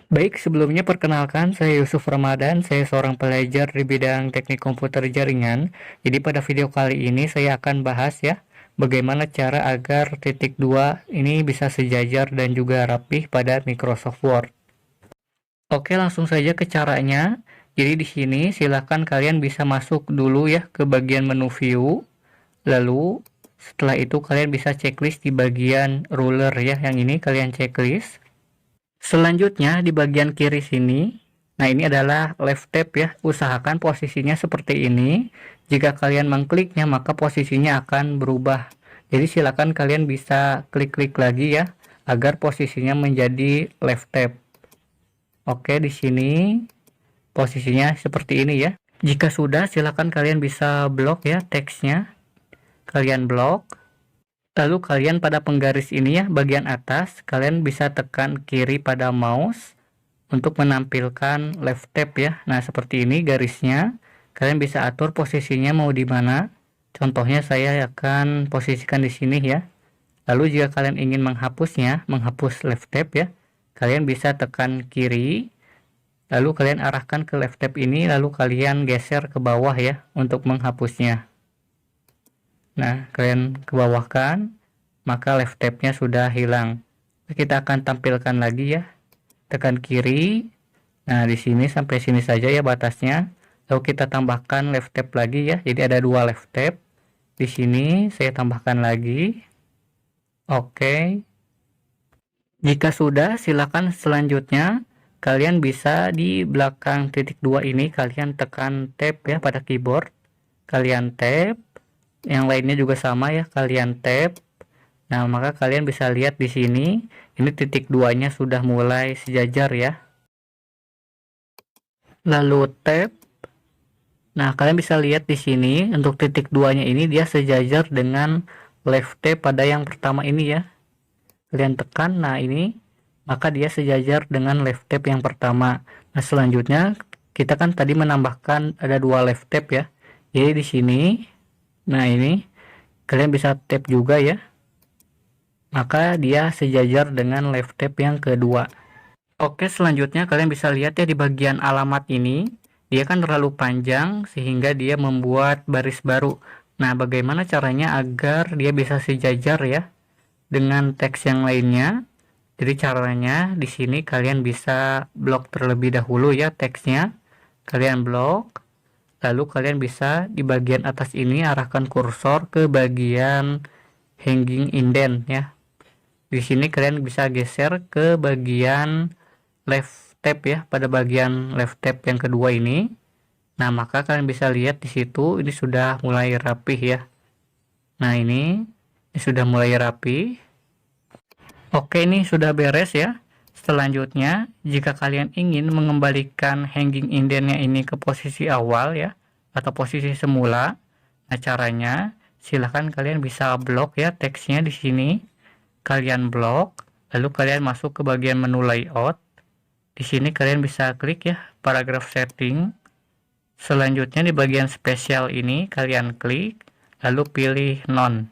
Baik, sebelumnya perkenalkan saya Yusuf Ramadan, saya seorang pelajar di bidang teknik komputer jaringan. Jadi pada video kali ini saya akan bahas ya, bagaimana cara agar titik 2 ini bisa sejajar dan juga rapih pada Microsoft Word. Oke, langsung saja ke caranya. Jadi di sini silakan kalian bisa masuk dulu ya ke bagian menu view. Lalu setelah itu kalian bisa checklist di bagian ruler ya, yang ini kalian checklist. Selanjutnya di bagian kiri sini, nah ini adalah left tab ya, usahakan posisinya seperti ini. Jika kalian mengkliknya maka posisinya akan berubah. Jadi silakan kalian bisa klik-klik lagi ya, agar posisinya menjadi left tab. Oke, di sini posisinya seperti ini ya. Jika sudah, silakan kalian bisa blok ya teksnya. Kalian blok. Lalu kalian pada penggaris ini ya, bagian atas, kalian bisa tekan kiri pada mouse untuk menampilkan left tab ya. Nah, seperti ini garisnya. Kalian bisa atur posisinya mau di mana. Contohnya saya akan posisikan di sini ya. Lalu jika kalian ingin menghapusnya, menghapus left tab ya, kalian bisa tekan kiri. Lalu kalian arahkan ke left tab ini, lalu kalian geser ke bawah ya untuk menghapusnya. Nah, kalian ke bawahkan, maka left tab-nya sudah hilang. Kita akan tampilkan lagi ya. Tekan kiri. Nah, di sini sampai sini saja ya batasnya. Lalu kita tambahkan left tab lagi ya. Jadi ada dua left tab. Di sini saya tambahkan lagi. Oke. Jika sudah, silakan selanjutnya kalian bisa di belakang titik 2 ini kalian tekan tab ya pada keyboard. Kalian tab. Yang lainnya juga sama ya, kalian tab. Nah, maka kalian bisa lihat di sini, ini titik 2-nya sudah mulai sejajar ya. Lalu tab. Nah, kalian bisa lihat di sini untuk titik 2-nya ini dia sejajar dengan left tab pada yang pertama ini ya. Kalian tekan, nah ini, maka dia sejajar dengan left tab yang pertama. Nah, selanjutnya kita kan tadi menambahkan ada dua left tab ya. Jadi di sini, nah ini kalian bisa tab juga ya, maka dia sejajar dengan left tab yang kedua. Oke, selanjutnya kalian bisa lihat ya di bagian alamat ini, dia kan terlalu panjang sehingga dia membuat baris baru. Nah, bagaimana caranya agar dia bisa sejajar ya dengan teks yang lainnya? Jadi caranya di sini kalian bisa blok terlebih dahulu ya teksnya. Kalian blok. Lalu kalian bisa di bagian atas ini arahkan kursor ke bagian hanging indent ya. Di sini kalian bisa geser ke bagian left tab ya, pada bagian left tab yang kedua ini. Nah, maka kalian bisa lihat di situ ini sudah mulai rapih ya. Nah, ini sudah mulai rapi. Oke, ini sudah beres ya. Selanjutnya, jika kalian ingin mengembalikan hanging indentnya ini ke posisi awal ya, atau posisi semula, nah caranya silahkan kalian bisa blok ya teksnya di sini. Kalian blok, lalu kalian masuk ke bagian menu layout. Di sini kalian bisa klik ya paragraph setting. Selanjutnya di bagian spesial ini kalian klik, lalu pilih none.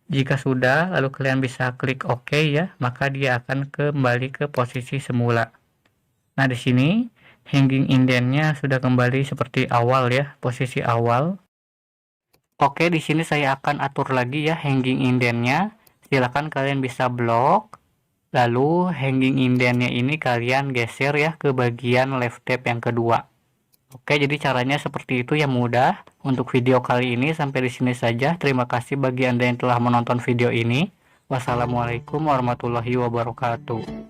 Jika sudah, lalu kalian bisa klik OK ya, maka dia akan kembali ke posisi semula. Nah, di sini hanging indentnya sudah kembali seperti awal ya, posisi awal. Oke, di sini saya akan atur lagi ya hanging indentnya. Silakan kalian bisa blok, lalu hanging indentnya ini kalian geser ya ke bagian left tab yang kedua. Oke, jadi caranya seperti itu ya, mudah. Untuk video kali ini sampai di sini saja. Terima kasih bagi Anda yang telah menonton video ini. Wassalamualaikum warahmatullahi wabarakatuh.